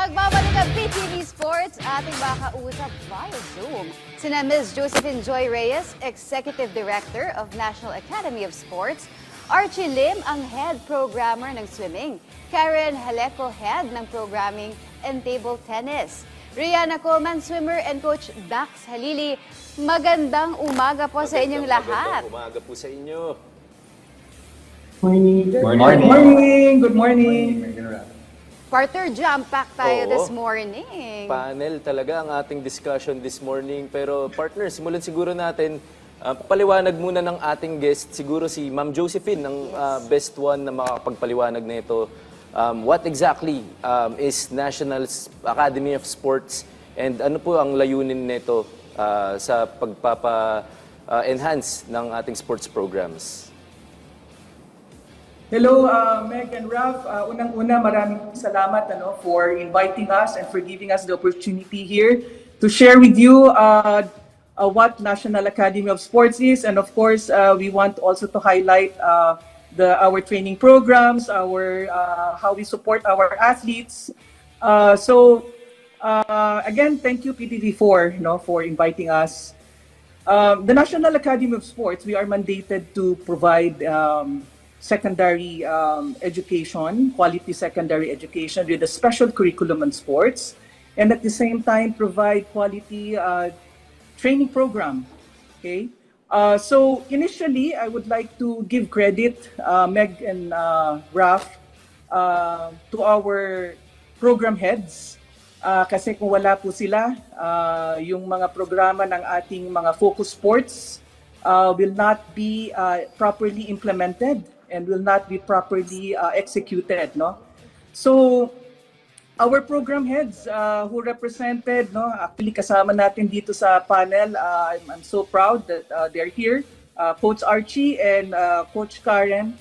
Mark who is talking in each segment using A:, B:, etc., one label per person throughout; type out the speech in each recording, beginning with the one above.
A: Nagbabalik ang PTV Sports, ating makausap via Zoom. Sina Ms. Josephine Joy Reyes, Executive Director of National Academy of Sports, Archie Lim, ang Head Programmer ng Swimming, Karen Jaleco, Head ng Programming and Table Tennis, Riannah, Coleman, Swimmer, and Coach Dax Halili. Magandang umaga po sa inyong lahat.
B: Magandang umaga po sa inyo.
C: Morning.
D: Good morning.
C: Good morning.
A: Partner, jam-pack tayo
B: Oo.
A: this morning.
B: Panel talaga ang ating discussion this morning. Pero partner, simulan siguro natin. Paliwanag muna ng ating guest, siguro si Ma'am Josephine, ang best one na makakapagpaliwanag na ito. What exactly is National Academy of Sports and ano po ang layunin nito sa pagpapa-enhance ng ating sports programs?
C: Hello, Meg and Ralph. Unang-una, maraming salamat for inviting us and for giving us the opportunity here to share with you what National Academy of Sports is. And of course, we want also to highlight our training programs, how we support our athletes. Again, thank you PTV4 for inviting us. The National Academy of Sports, we are mandated to provide secondary education, quality secondary education with a special curriculum on sports, and at the same time provide quality training program. Okay, so initially I would like to give credit, Meg and Raf, to our program heads. Kasi kung wala po sila, yung mga programa ng ating mga focus sports will not be properly implemented and will not be properly executed, no? So our program heads who represented, actually kasama natin dito sa panel, I'm so proud that they're here, Coach Archie and Coach Karen,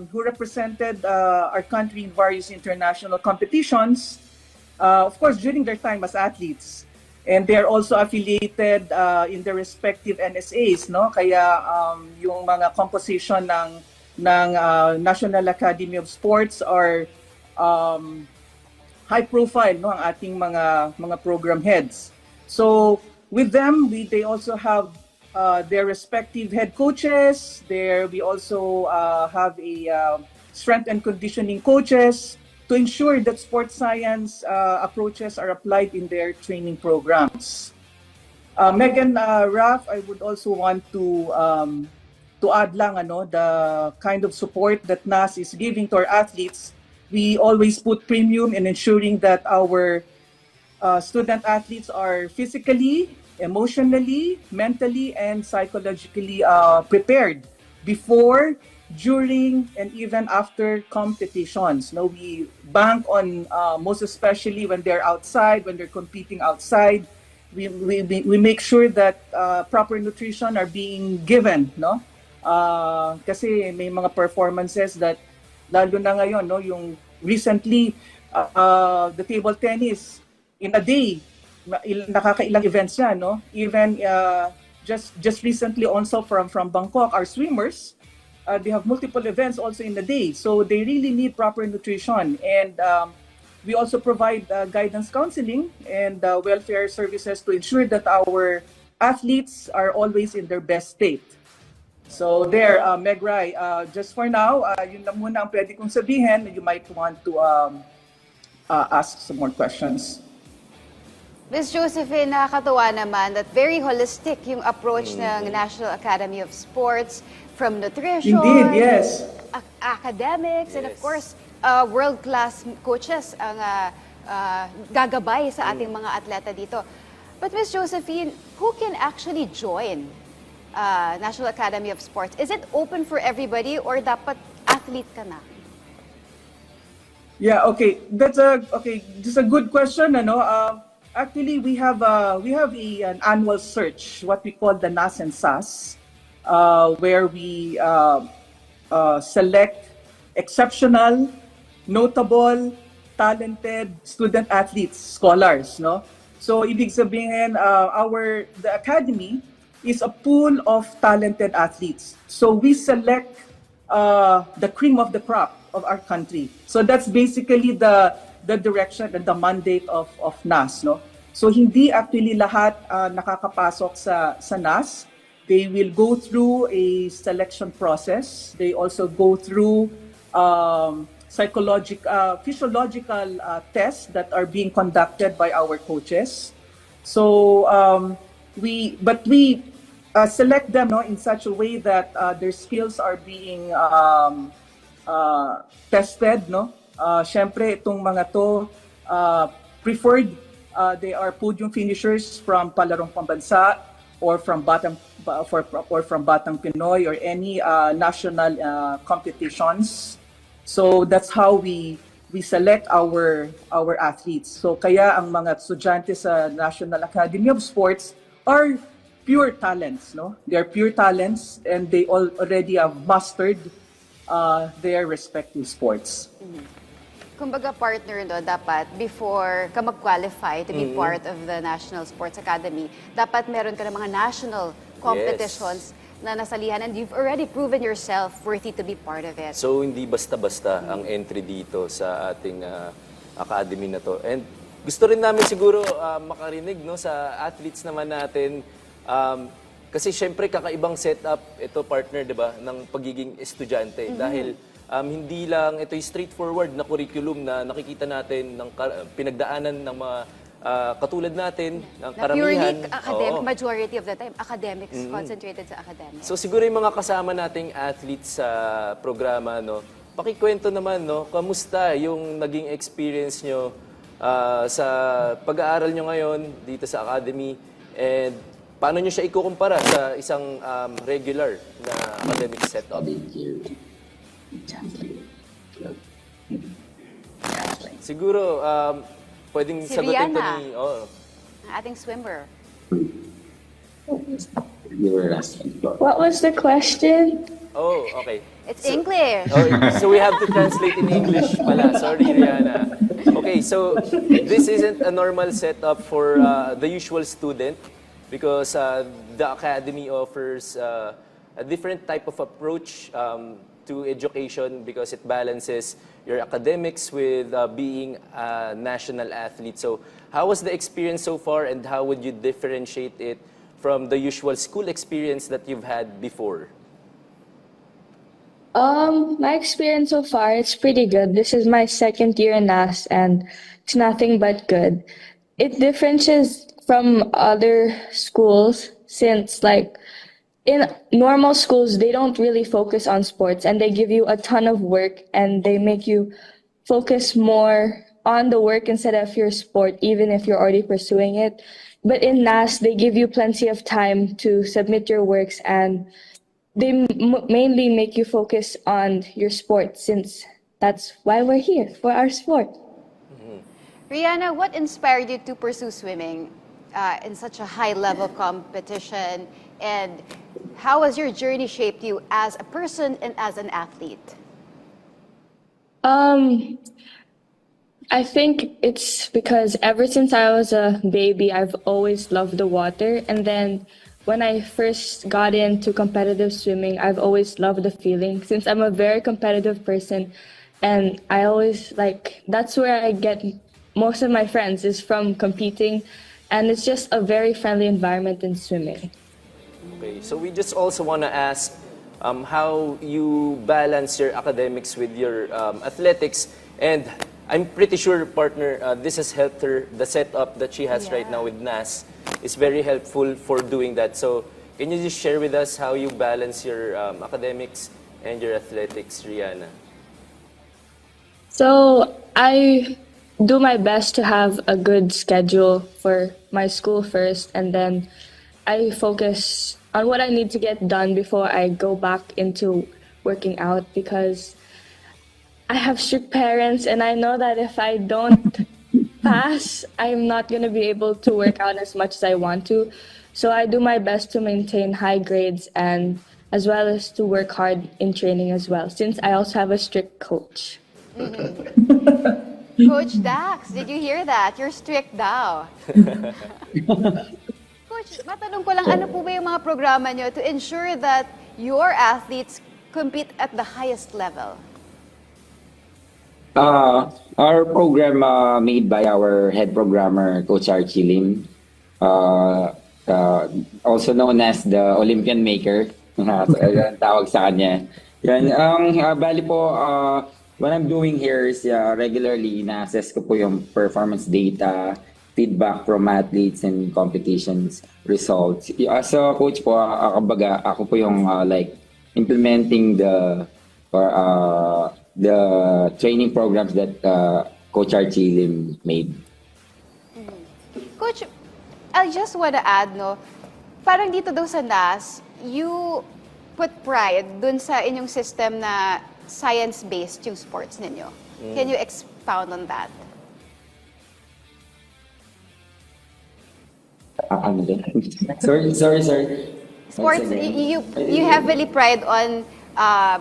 C: who represented our country in various international competitions, of course during their time as athletes. And they're also affiliated in their respective NSAs, no? Kaya yung mga composition ng National Academy of Sports are high profile, no, ang ating mga program heads. So with them, they also have their respective head coaches. We also have a strength and conditioning coaches to ensure that sports science approaches are applied in their training programs. Megan, Raf, I would also want to add lang the kind of support that NAS is giving to our athletes. We always put premium in ensuring that our student athletes are physically, emotionally, mentally, and psychologically prepared before, during, and even after competitions. No, we bank on most especially when they're outside, when they're competing outside. We make sure that proper nutrition are being given, no? Kasi may mga performances that lalo na ngayon, no, yung recently the table tennis in a day, nakakailang events yan, no? Even just recently also from Bangkok, our swimmers, they have multiple events also in the day, so they really need proper nutrition. And we also provide guidance counseling and welfare services to ensure that our athletes are always in their best state. So there, Meg Rai, just for now, yun lang muna ang pwede kong sabihin. You might want to ask some more questions.
A: Ms. Josephine, nakakatuwa naman that very holistic yung approach ng National Academy of Sports, from nutrition,
C: Indeed, yes,
A: academics, and of course, world-class coaches ang gagabay sa ating mga atleta dito. But Ms. Josephine, who can actually join National Academy of Sports? Is it open for everybody or dapat athlete ka na?
C: Yeah, okay. That's a good question. Actually, we have an annual search, what we call the NAS and SAS, where we select exceptional, notable, talented student athletes, scholars, no? So ibig sabihin, the academy is a pool of talented athletes. So we select the cream of the crop of our country. So that's basically the the direction and the mandate of NAS, no? So hindi actually lahat nakakapasok sa NAS. They will go through a selection process. They also go through physiological tests that are being conducted by our coaches. So we select them, no, in such a way that their skills are being tested, no. Syempre itong mga to preferred, they are podium finishers from Palarong Pambansa or from Batang Pinoy or any national competitions. So that's how we select our athletes. So kaya ang mga estudyante sa National Academy of Sports are pure talents, no? They are pure talents and they already have mastered their respective sports.
A: Kumbaga partner, no, dapat before ka mag-qualify to be part of the National Sports Academy, dapat meron ka ng mga national competitions na nasalihan and you've already proven yourself worthy to be part of it.
B: So hindi basta-basta ang entry dito sa ating academy na to. And gusto rin namin siguro makarinig, no, sa athletes naman natin. Kasi syempre kakaibang setup ito, partner, 'di ba, ng pagiging estudyante dahil hindi lang ito yung straightforward na curriculum na nakikita natin ng pinagdaanan ng mga katulad natin, ng karamihan.
A: Purely academic, majority of the time, academics, concentrated sa academics.
B: So siguro yung mga kasama nating athletes sa programa, no, pakikwento naman, no, kamusta yung naging experience nyo sa pag-aaral nyo ngayon dito sa academy and paano nyo siya ikukumpara sa isang regular na academic setup? Siguro, pwedeng
A: Si
B: sagutin to
A: Riannah.
B: ni...
A: Ang ating swimmer.
D: You were asking for.
E: What was the question?
B: Oh, okay.
A: It's English.
B: Oh, so we have to translate in English pala. Sorry, Riannah. Okay, so this isn't a normal setup for the usual student because the academy offers a different type of approach to education because it balances your academics with being a national athlete. So how was the experience so far and how would you differentiate it from the usual school experience that you've had before?
E: My experience so far, it's pretty good. This is my second year in NAS and it's nothing but good. It differentiates from other schools since like in normal schools, they don't really focus on sports and they give you a ton of work and they make you focus more on the work instead of your sport, even if you're already pursuing it. But in NAS, they give you plenty of time to submit your works and they mainly make you focus on your sport since that's why we're here, for our sport.
A: Riannah, what inspired you to pursue swimming in such a high-level competition? And how has your journey shaped you as a person and as an athlete?
E: I think it's because ever since I was a baby, I've always loved the water. And then when I first got into competitive swimming, I've always loved the feeling since I'm a very competitive person. And I always that's where I get most of my friends is from competing. And it's just a very friendly environment in swimming.
B: Okay, so we just also want to ask how you balance your academics with your athletics, and I'm pretty sure, partner, this has helped her. The setup that she has right now with NAS is very helpful for doing that. So can you just share with us how you balance your academics and your athletics, Riannah?
E: So I do my best to have a good schedule for my school first, and then I focus on what I need to get done before I go back into working out because I have strict parents and I know that if I don't pass, I'm not going to be able to work out as much as I want to. So I do my best to maintain high grades and as well as to work hard in training as well, since I also have a strict coach.
A: Coach Dax, did you hear that? You're strict daw. Coach, matanong ko lang, ano po ba yung mga programa nyo to ensure that your athletes compete at the highest level?
D: Our program made by our head programmer, Coach Archie Lim, uh, uh, also known as the Olympian Maker, ang tawag sa kanya. Yan, bali po, what I'm doing here is regularly na-assess ko po yung performance data, feedback from athletes and competitions results. As a coach po, kumbaga, ako po yung like implementing the training programs that Coach Archie Lim made.
A: Coach, I just want to add, no, parang dito daw sa NAS, you put pride dun sa inyong system na science-based yung sports ninyo. Can you expound on that?
D: Ano din? Sorry.
A: Sports, you heavily pride on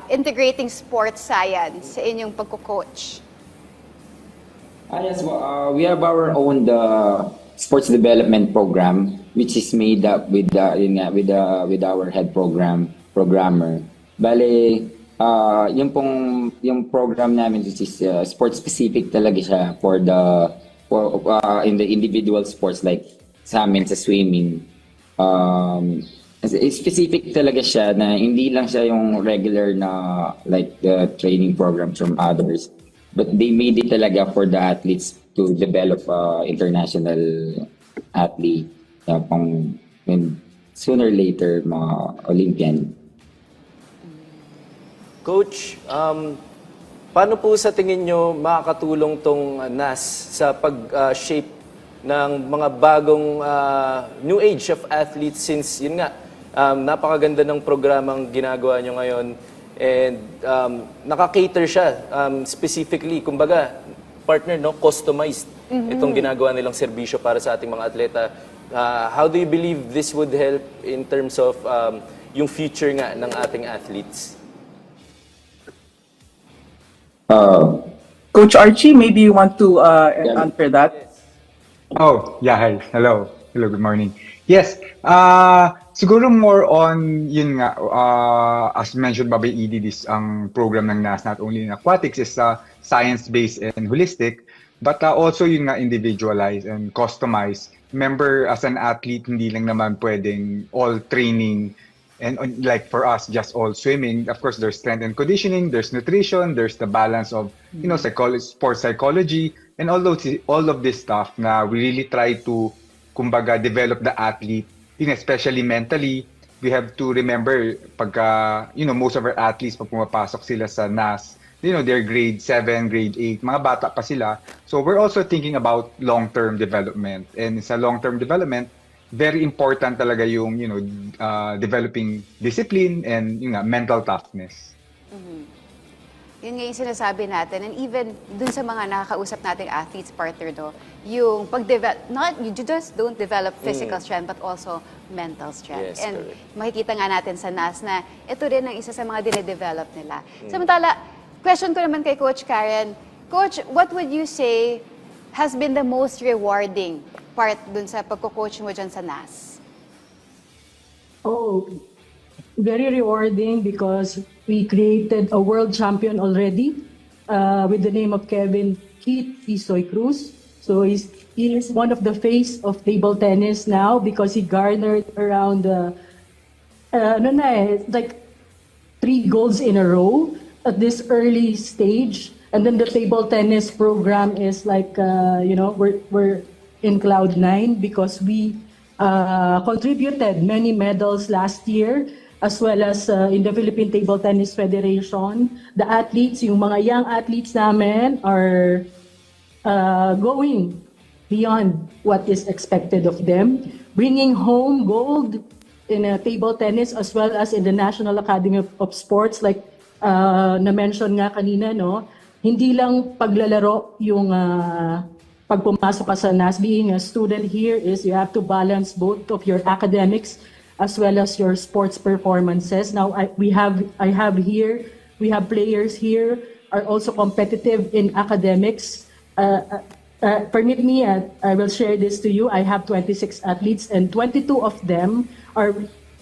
A: integrating sports science sa inyong pagko-coach.
D: Yes, well, we have our own sports development program, which is made up with our head programmer. Bale, yung program namin, which is sports specific talaga siya for in the individual sports, like sa amin sa swimming. Specific talaga siya na hindi lang siya yung regular na like the training programs from others, but they made it talaga for the athletes to develop international athlete pang sooner or later mga Olympian.
B: Coach, paano po sa tingin nyo makakatulong tong NAS sa pag-shape ng mga bagong new age of athletes, since yun nga, napakaganda ng programang ginagawa nyo ngayon and naka-cater siya specifically, kumbaga, partner, no, customized itong ginagawa nilang serbisyo para sa ating mga atleta. How do you believe this would help in terms of yung future nga ng ating athletes?
C: Coach Archie, maybe you want to answer that?
F: Oh, yeah, hi. Hello. Hello, good morning. Yes, siguro more on, yun nga, as mentioned by ED, this ang program ng NAS, not only in aquatics, is science-based and holistic, but also yun nga, individualized and customized. Remember, as an athlete, hindi lang naman pwedeng all training and like for us, just all swimming. Of course, there's strength and conditioning, there's nutrition, there's the balance of, sports psychology, and all of this stuff na we really try to, kumbaga, develop the athlete, especially mentally. We have to remember, pagka, most of our athletes, pag pumapasok sila sa NAS, they're grade 7, grade 8, mga bata pa sila. So we're also thinking about long-term development. And sa long-term development, very important talaga yung, developing discipline and mental toughness.
A: Yun nga yung sinasabi natin. And even dun sa mga nakakausap nating athletes, partner, no, yung you just don't develop physical strength, but also mental strength.
B: Yes,
A: and
B: correct.
A: makikita nga natin sa NAS na ito rin ang isa sa mga dinedevelop nila. Samantala, question ko naman kay Coach Karen. Coach, what would you say has been the most rewarding part dun sa pagko-coach mo dyan sa NAS?
G: Oh, very rewarding because we created a world champion already with the name of Kevin Keith Isoy Cruz. So he is one of the face of table tennis now because he garnered around like 3 golds in a row at this early stage. And then the table tennis program is like, we're in cloud 9 because we contributed many medals last year, as well as in the Philippine Table Tennis Federation. The athletes, yung mga young athletes namin are going beyond what is expected of them, bringing home gold in table tennis as well as in the National Academy of Sports. Like na-mention nga kanina, no? Hindi lang paglalaro yung pag pumasok ka sa NAS. Being a student here is you have to balance both of your academics as well as your sports performances. Now, we have players here are also competitive in academics. Permit me, I will share this to you. I have 26 athletes and 22 of them are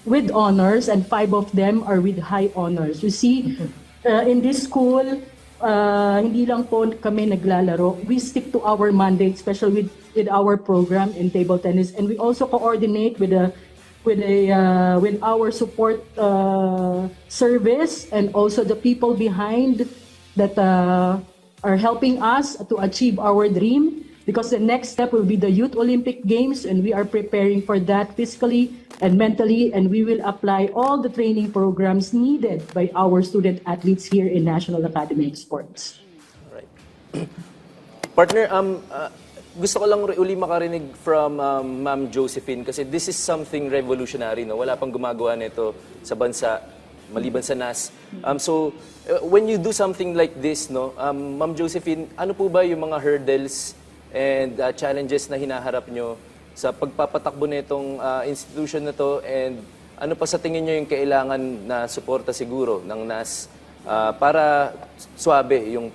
G: with honors and 5 of them are with high honors. You see, in this school, hindi lang po kami naglalaro. We stick to our mandate, especially with our program in table tennis, and we also coordinate with our support service and also the people behind that are helping us to achieve our dream. Because the next step will be the Youth Olympic Games, and we are preparing for that physically and mentally, and we will apply all the training programs needed by our student athletes here in National Academy of Sports.
B: Alright. Partner, gusto ko lang uli makarinig from Ma'am Josephine kasi this is something revolutionary, no? Wala pang gumagawa nito sa bansa, maliban sa NAS. When you do something like this, no, Ma'am Josephine, ano po ba yung mga hurdles and challenges na hinaharap nyo sa pagpapatakbo nitong institution na to, and ano pa sa tingin nyo yung kailangan na suporta siguro ng NAS para swabe yung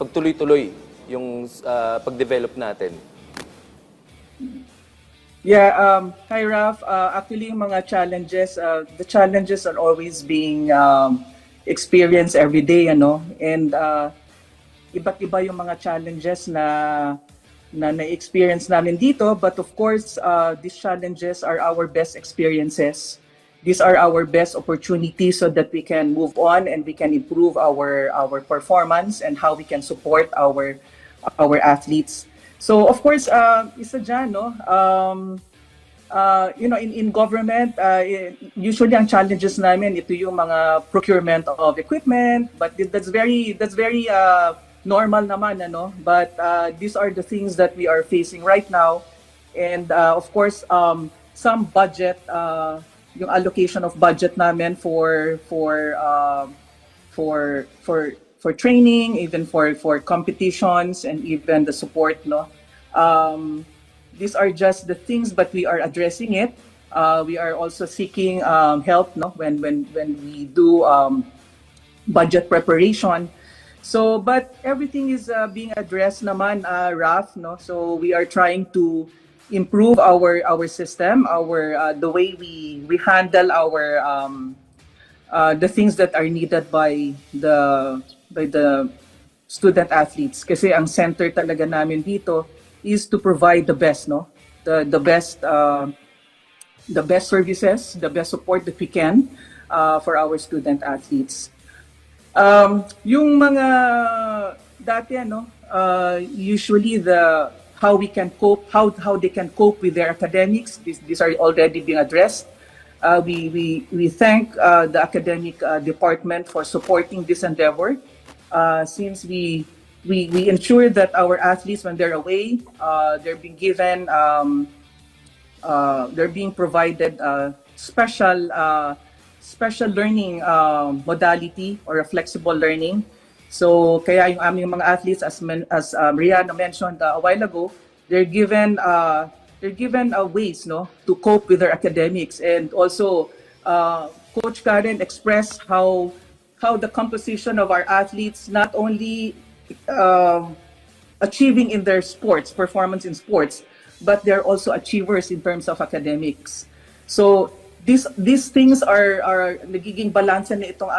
B: pagtuloy-tuloy yung pag-develop natin?
C: Yeah, hi Raf. Actually, yung mga challenges, the challenges are always being experienced every day, ano? And iba't iba yung mga challenges na na-experience namin dito, but of course, these challenges are our best experiences. These are our best opportunities so that we can move on and we can improve our performance and how we can support our athletes. So of course, isa dyan, no? You know, in government, usually ang challenges namin ito yung mga procurement of equipment, but that's very normal naman, ano? But these are the things that we are facing right now, and of course, some budget, yung allocation of budget namin for training, even for competitions, and even the support, no. These are just the things, but we are addressing it. We are also seeking help, no, when we do budget preparation. So, but everything is being addressed naman, Raf, no? So we are trying to improve our system, the way we handle the things that are needed by the student athletes. Kasi ang center talaga namin dito is to provide the best, no? The best services, the best support that we can for our student athletes. Yung mga dati, ano, usually how we can cope, how they can cope with their academics, these are already being addressed. We thank the academic department for supporting this endeavor, since we ensure that our athletes, when they're away, they're being given, they're being provided special learning modality or a flexible learning. So kaya yung aming mga athletes, as Riannah mentioned a while ago, they're given ways, no, to cope with their academics. And also Coach Karen expressed how the composition of our athletes, not only achieving in their sports, performance in sports, but they're also achievers in terms of academics. So these things are nagiging balanse na itong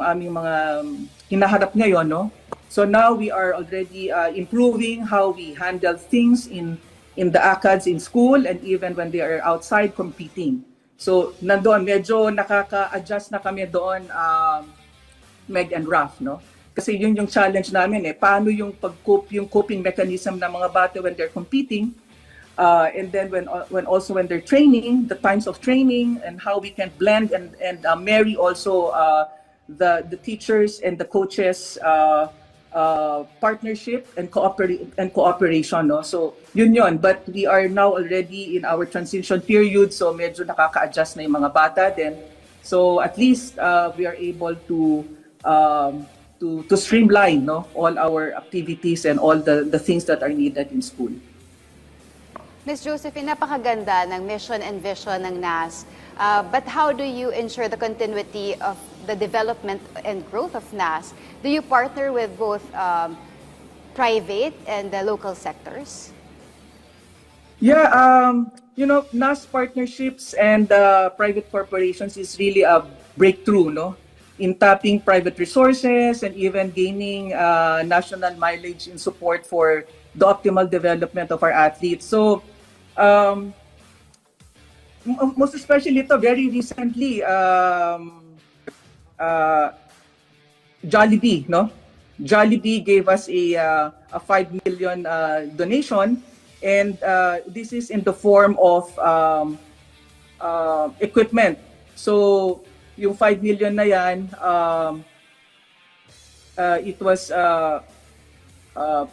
C: aming mga hinaharap ngayon, no? So now we are already improving how we handle things in the ACADS in school, and even when they are outside competing. So nandoon medyo nakaka-adjust na kami doon, Meg and Raf, no? Kasi yun yung challenge namin, paano yung yung coping mechanism ng mga bata when they're competing, and then when they're training, the times of training, and how we can blend and marry also the teachers and the coaches partnership and cooperation, no? So yun, but we are now already in our transition period, so medyo nakaka-adjust na yung mga bata din. So at least we are able to streamline, no, all our activities and all the things that are needed in school.
A: Ms. Josephine, napakaganda ng mission and vision ng NAS. But how do you ensure the continuity of the development and growth of NAS? Do you partner with both private and the local sectors?
C: Yeah, you know, NAS partnerships and private corporations is really a breakthrough, no? in tapping private resources and even gaining national mileage in support for the optimal development of our athletes. So, most especially ito, very recently, Jollibee, no? Jollibee gave us a 5 million donation, and this is in the form of equipment. So, yung 5 million na yan, it was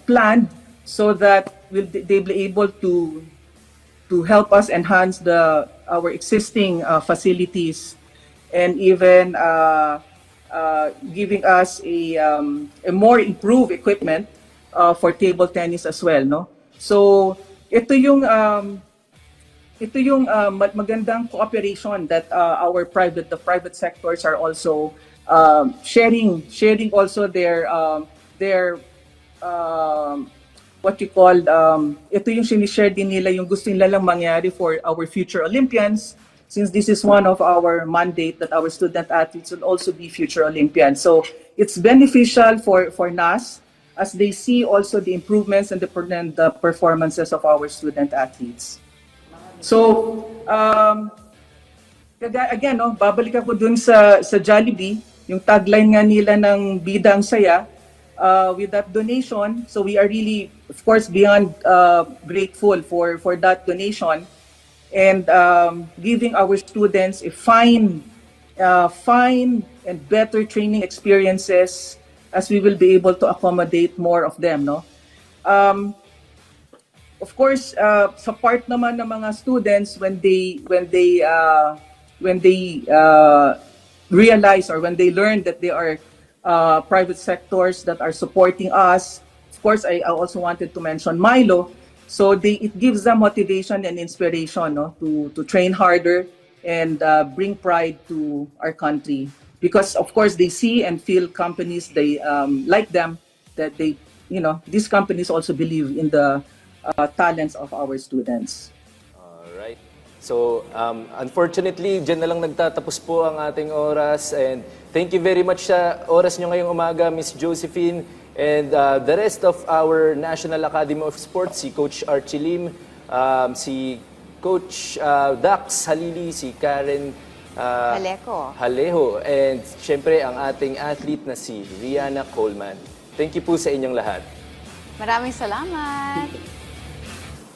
C: planned so that they'll be able to help us enhance our existing facilities, and even giving us a more improved equipment for table tennis as well, no? So ito yung magandang cooperation that the private sectors are also sharing also their what you call, ito yung sinishare din nila yung gusto nila lang mangyari for our future Olympians, since this is one of our mandate that our student athletes will also be future Olympians. So it's beneficial for NAS as they see also the improvements and the performances of our student athletes. So, again, no, babalik ako dun sa Jollibee, yung tagline nga nila ng Bidang Saya, with that donation. So we are really, of course, beyond grateful for that donation, and giving our students a fine and better training experiences, as we will be able to accommodate more of them, no? Of course, sa part naman ng mga students, when they realize, or when they learn that they are private sectors that are supporting us. Of course, I also wanted to mention Milo. So it gives them motivation and inspiration, no, to train harder and bring pride to our country. Because of course they see and feel companies they like them, that these companies also believe in the talents of our students.
B: Alright. So, unfortunately, dyan na lang nagtatapos po ang ating oras, and thank you very much sa oras nyo ngayong umaga, Miss Josephine, and the rest of our National Academy of Sports, si Coach Archie Lim, si Coach Dax Halili, si Karen Jaleco, and syempre ang ating athlete na si Riannah Coleman. Thank you po sa inyong lahat.
A: Maraming salamat.